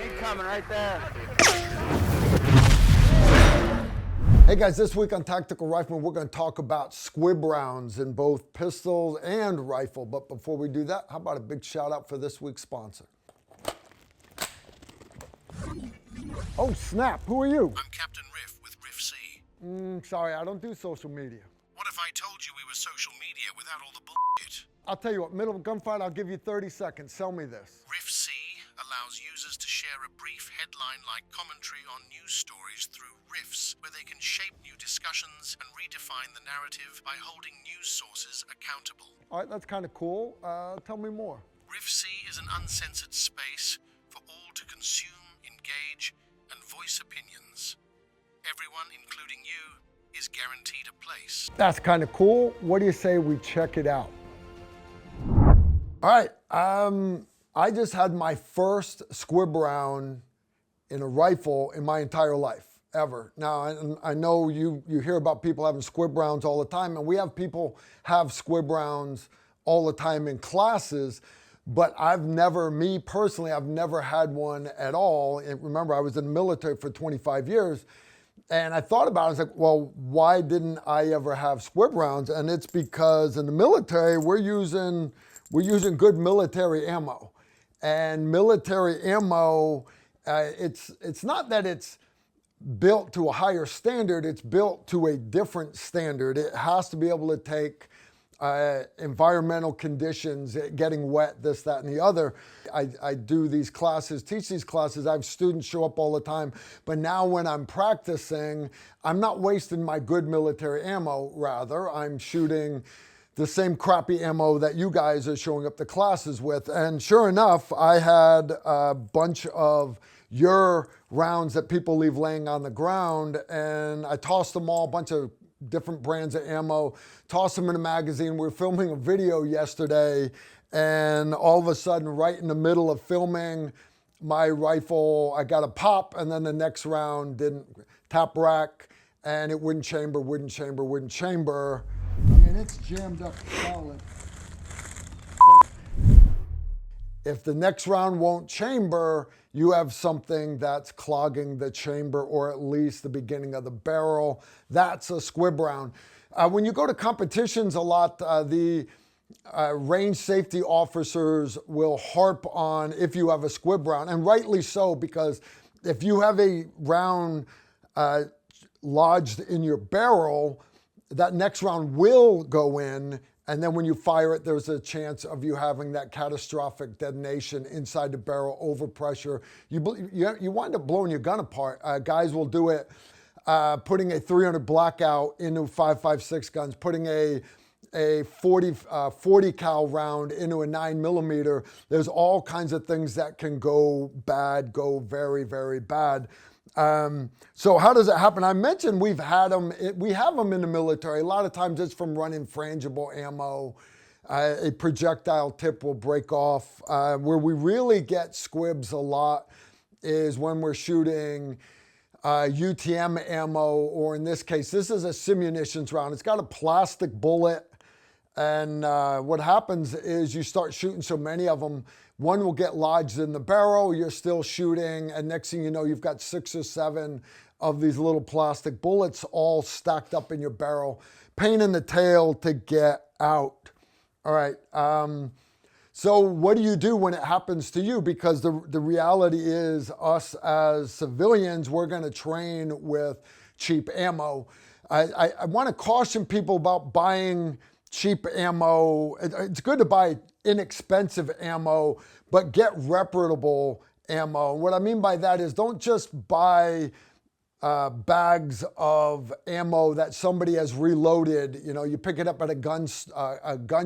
Incoming right there. Hey guys, this week on Tactical Rifleman, we're going to talk about squib rounds in both pistols and rifle. But before we do that, how about a big shout out for this week's sponsor? Oh snap, who are you? I'm Captain Riff with Riff C. Sorry, I don't do social media. What if I told you we were social media without all the bullshit? I'll tell you what, middle of a gunfight, I'll give you 30 seconds. Sell me this. Riff C allows users to share a brief headline-like commentary on news stories through riffs, where they can shape new discussions and redefine the narrative by holding news sources accountable. All right, that's kind of cool. Tell me more. Riff C is an uncensored space for all to consume, engage, and voice opinions. Everyone, including you, is guaranteed a place. That's kind of cool. What do you say we check it out? All right, I just had my first squib round in a rifle in my entire life, ever. Now, I know you hear about people having squib rounds all the time, and we have people have squib rounds all the time in classes, but me personally, I've never had one at all. And remember, I was in the military for 25 years, and I thought about it. I was like, well, why didn't I ever have squib rounds? And it's because in the military, we're using good military ammo. And military ammo, it's not that it's built to a higher standard, it's built to a different standard. It has to be able to take environmental conditions, getting wet, this, that, and the other. I do these classes, teach these classes. I have students show up all the time. But now when I'm practicing, I'm not wasting my good military ammo. Rather, I'm shooting the same crappy ammo that you guys are showing up to classes with. And sure enough, I had a bunch of your rounds that people leave laying on the ground, and I tossed them all, a bunch of different brands of ammo, tossed them in a magazine. We were filming a video yesterday, and all of a sudden, right in the middle of filming my rifle, I got a pop, and then the next round didn't tap rack, and it wouldn't chamber. I mean, it's jammed up solid. If the next round won't chamber, you have something that's clogging the chamber, or at least the beginning of the barrel. That's a squib round. When you go to competitions a lot, the range safety officers will harp on if you have a squib round, and rightly so, because if you have a round lodged in your barrel, that next round will go in, and then when you fire it, there's a chance of you having that catastrophic detonation inside the barrel, overpressure. You wind up blowing your gun apart. Guys will do it putting a 300 blackout into 5.56 guns, putting a 40 cal round into a 9mm. There's all kinds of things that can go bad, go very, very bad. So how does it happen? I mentioned we have them in the military. A lot of times it's from running frangible ammo. A projectile tip will break off. Where we really get squibs a lot is when we're shooting UTM ammo, or in this case, this is a simunitions round. It's got a plastic bullet. And what happens is you start shooting so many of them, one will get lodged in the barrel, you're still shooting, and next thing you know, you've got 6 or 7 of these little plastic bullets all stacked up in your barrel. Pain in the tail to get out. All right, so what do you do when it happens to you? Because the reality is, us as civilians, we're gonna train with cheap ammo. I wanna caution people about buying cheap ammo. It's good to buy inexpensive ammo, but get reputable ammo. What I mean by that is, don't just buy bags of ammo that somebody has reloaded. You know, you pick it up at a gun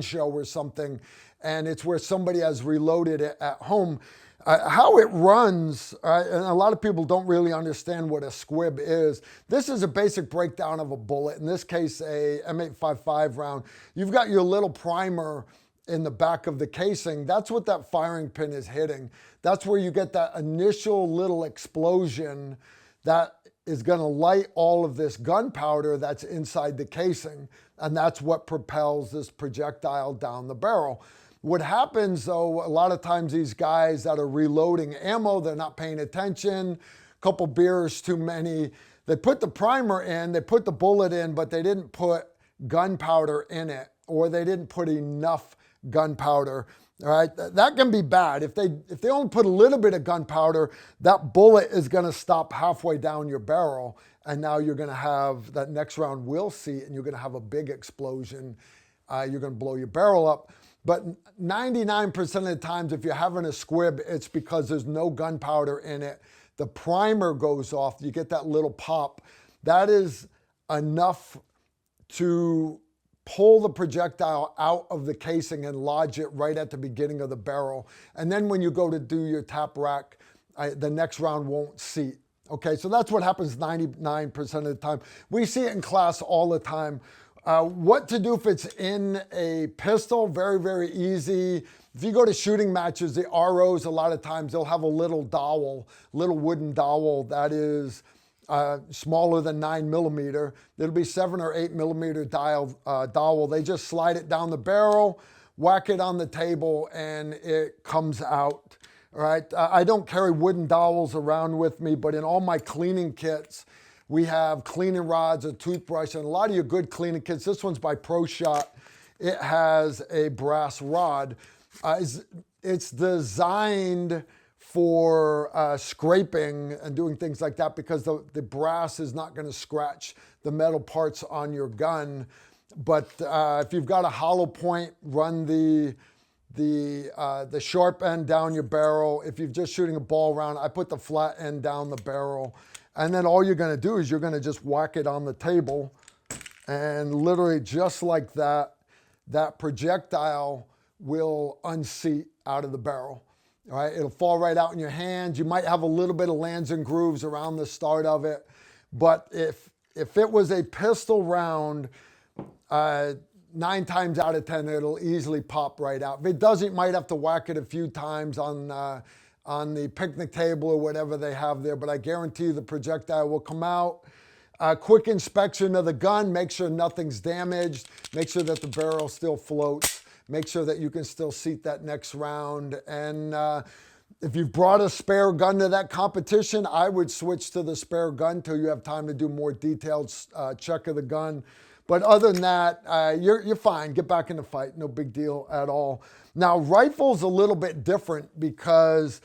show or something, and it's where somebody has reloaded it at home. How it runs, and a lot of people don't really understand what a squib is. This is a basic breakdown of a bullet. In this case, a M855 round. You've got your little primer in the back of the casing. That's what that firing pin is hitting. That's where you get that initial little explosion that is going to light all of this gunpowder that's inside the casing. And that's what propels this projectile down the barrel. What happens though, a lot of times these guys that are reloading ammo, they're not paying attention, couple beers too many. They put the primer in, they put the bullet in, but they didn't put gunpowder in it, or they didn't put enough gunpowder. All right, that can be bad. If they only put a little bit of gunpowder, that bullet is going to stop halfway down your barrel, and now you're going to have that next round will seat, and you're going to have a big explosion. You're going to blow your barrel up. But 99% of the times, if you're having a squib, it's because there's no gunpowder in it. The primer goes off, you get that little pop. That is enough to pull the projectile out of the casing and lodge it right at the beginning of the barrel. And then when you go to do your tap rack, the next round won't seat. Okay, so that's what happens 99% of the time. We see it in class all the time. What to do if it's in a pistol? Very, very easy. If you go to shooting matches, the ROs, a lot of times they'll have a little dowel, little wooden dowel that is smaller than 9mm. It'll be 7 or 8mm dowel. They just slide it down the barrel, whack it on the table, and it comes out. All right. I don't carry wooden dowels around with me, but in all my cleaning kits, we have cleaning rods, a toothbrush, and a lot of your good cleaning kits. This one's by Pro Shot. It has a brass rod. It's designed for scraping and doing things like that because the brass is not going to scratch the metal parts on your gun. But if you've got a hollow point, run the sharp end down your barrel. If you're just shooting a ball round, I put the flat end down the barrel. And then all you're going to do is you're going to just whack it on the table, and literally just like that, that projectile will unseat out of the barrel. All right, it'll fall right out in your hands. You might have a little bit of lands and grooves around the start of it, but if it was a pistol round, 9 times out of 10 it'll easily pop right out. If it doesn't, you might have to whack it a few times on the picnic table or whatever they have there, but I guarantee you the projectile will come out. Quick inspection of the gun, make sure nothing's damaged, make sure that the barrel still floats, make sure that you can still seat that next round. And if you've brought a spare gun to that competition, I would switch to the spare gun until you have time to do more detailed check of the gun. But other than that, you're fine. Get back in the fight. No big deal at all. Now, rifle's a little bit different because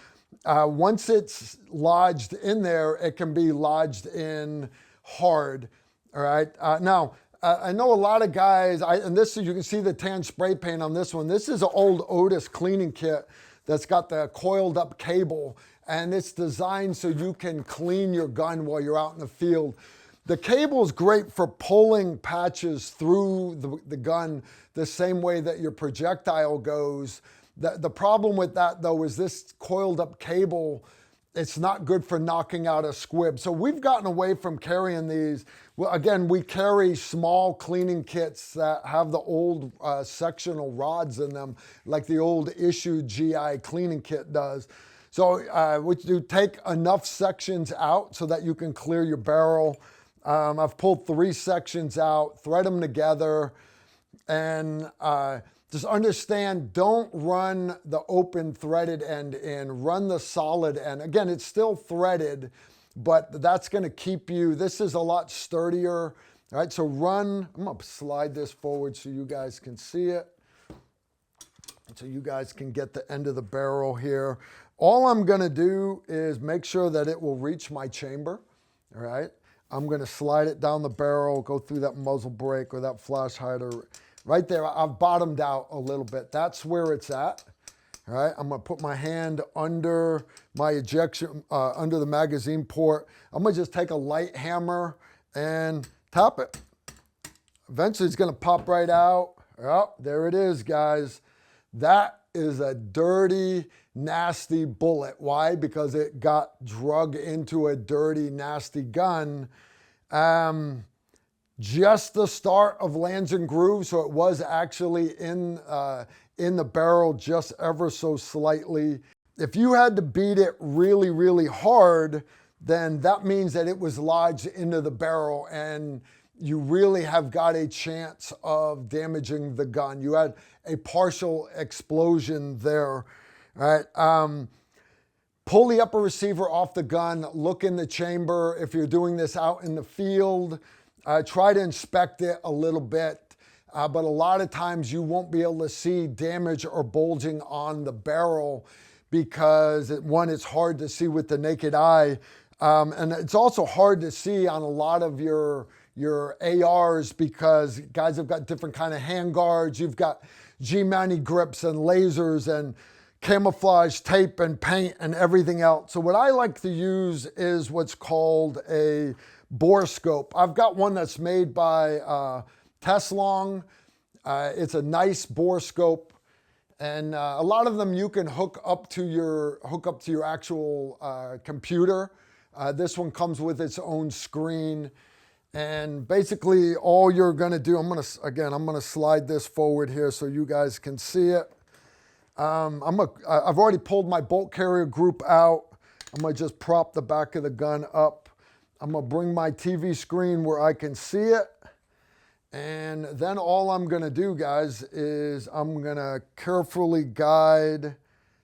once it's lodged in there, it can be lodged in hard. All right. Now, I know a lot of guys, and this is, you can see the tan spray paint on this one. This is an old Otis cleaning kit that's got the coiled up cable, and it's designed so you can clean your gun while you're out in the field. The cable is great for pulling patches through the gun the same way that your projectile goes. The problem with that, though, is this coiled up cable, it's not good for knocking out a squib. So we've gotten away from carrying these. Well, again, we carry small cleaning kits that have the old sectional rods in them, like the old issue GI cleaning kit does. So what you do, take enough sections out so that you can clear your barrel. I've pulled 3 sections out, thread them together, and just understand, don't run the open threaded end in, run the solid end. Again, it's still threaded, but that's gonna keep you, this is a lot sturdier. All right, so I'm gonna slide this forward so you guys can see it. So you guys can get the end of the barrel here. All I'm gonna do is make sure that it will reach my chamber, all right? I'm gonna slide it down the barrel, go through that muzzle brake or that flash hider. Right there, I've bottomed out a little bit. That's where it's at. All right, I'm gonna put my hand under my ejection, under the magazine port. I'm gonna just take a light hammer and tap it. Eventually it's gonna pop right out. Oh, there it is, guys. That is a dirty, nasty bullet. Why? Because it got drug into a dirty, nasty gun. Just the start of lands and grooves, so it was actually in the barrel just ever so slightly. If you had to beat it really, really hard, then that means that it was lodged into the barrel, and you really have got a chance of damaging the gun. You had a partial explosion there, all right? Pull the upper receiver off the gun, look in the chamber. If you're doing this out in the field, try to inspect it a little bit. But a lot of times you won't be able to see damage or bulging on the barrel because one, it's hard to see with the naked eye. And it's also hard to see on a lot of your ARs because guys have got different kind of hand guards. You've got G-Mani grips and lasers and camouflage tape and paint and everything else. So what I like to use is what's called a bore scope. I've got one that's made by Teslong. It's a nice bore scope, and a lot of them you can hook up to your actual computer. This one comes with its own screen, and basically all you're going to do, I'm going to slide this forward here so you guys can see it. I've already pulled my bolt carrier group out. I'm going to just prop the back of the gun up. I'm going to bring my TV screen where I can see it. And then all I'm going to do, guys, is I'm going to carefully guide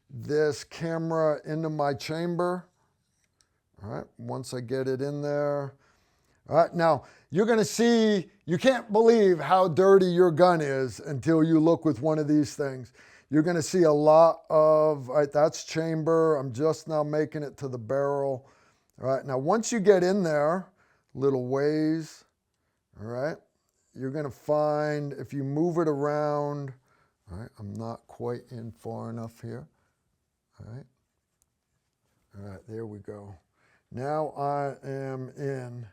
this camera into my chamber. All right, once I get it in there. All right, now you're going to see, you can't believe how dirty your gun is until you look with one of these things. You're going to see a lot of, all right, that's chamber. I'm just now making it to the barrel. All right, now once you get in there, little ways, all right, you're going to find, if you move it around, all right, I'm not quite in far enough here. All right, there we go. Now I am in.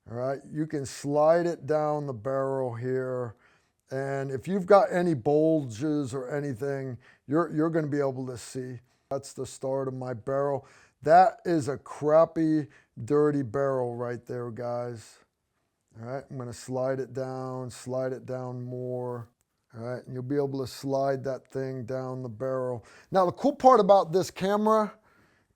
All right, you can slide it down the barrel here. And if you've got any bulges or anything, you're going to be able to see. That's the start of my barrel. That is a crappy, dirty barrel right there, guys. All right, I'm going to slide it down more. All right, and you'll be able to slide that thing down the barrel. Now, the cool part about this camera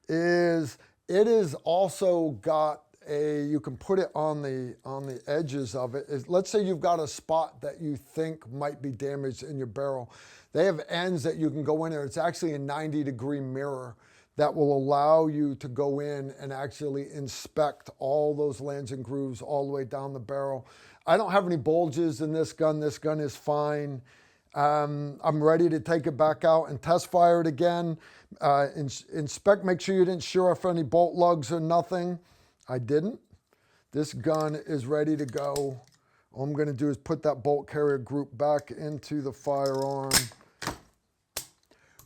is it is also got you can put it on the edges of it. Let's say you've got a spot that you think might be damaged in your barrel. They have ends that you can go in there. It's actually a 90-degree mirror that will allow you to go in and actually inspect all those lands and grooves all the way down the barrel. I don't have any bulges in this gun. This gun is fine. I'm ready to take it back out and test fire it again. Inspect, make sure you didn't shear off any bolt lugs or nothing. I didn't. This gun is ready to go. All I'm going to do is put that bolt carrier group back into the firearm.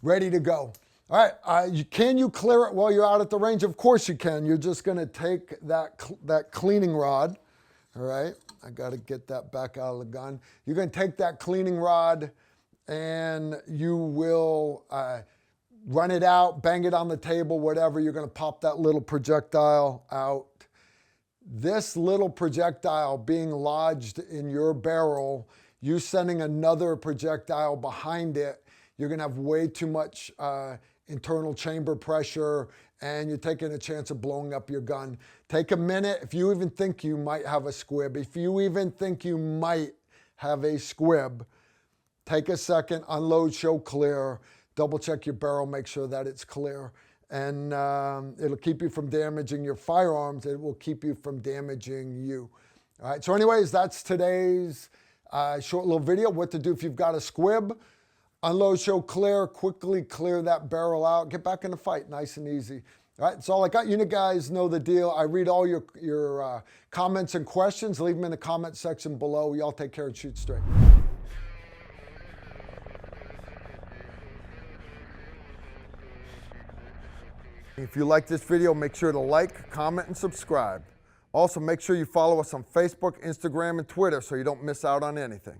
Ready to go. All right, can you clear it while you're out at the range? Of course you can. You're just going to take that cleaning rod. All right, I got to get that back out of the gun. You're going to take that cleaning rod and you will run it out, bang it on the table, whatever. You're going to pop that little projectile out. This little projectile being lodged in your barrel, you sending another projectile behind it, you're going to have way too much internal chamber pressure and you're taking a chance of blowing up your gun. Take a minute. If you even think you might have a squib, if you even think you might have a squib, take a second, unload, show clear, double check your barrel, make sure that it's clear. And it'll keep you from damaging your firearms. It will keep you from damaging you. All right, so anyways, that's today's short little video, what to do if you've got a squib. Unload, show clear, quickly clear that barrel out, get back in the fight, nice and easy. All right, that's all I got. You guys know the deal. I read all your comments and questions. Leave them in the comment section below. Y'all take care and shoot straight. If you like this video, make sure to like, comment, and subscribe. Also, make sure you follow us on Facebook, Instagram, and Twitter so you don't miss out on anything.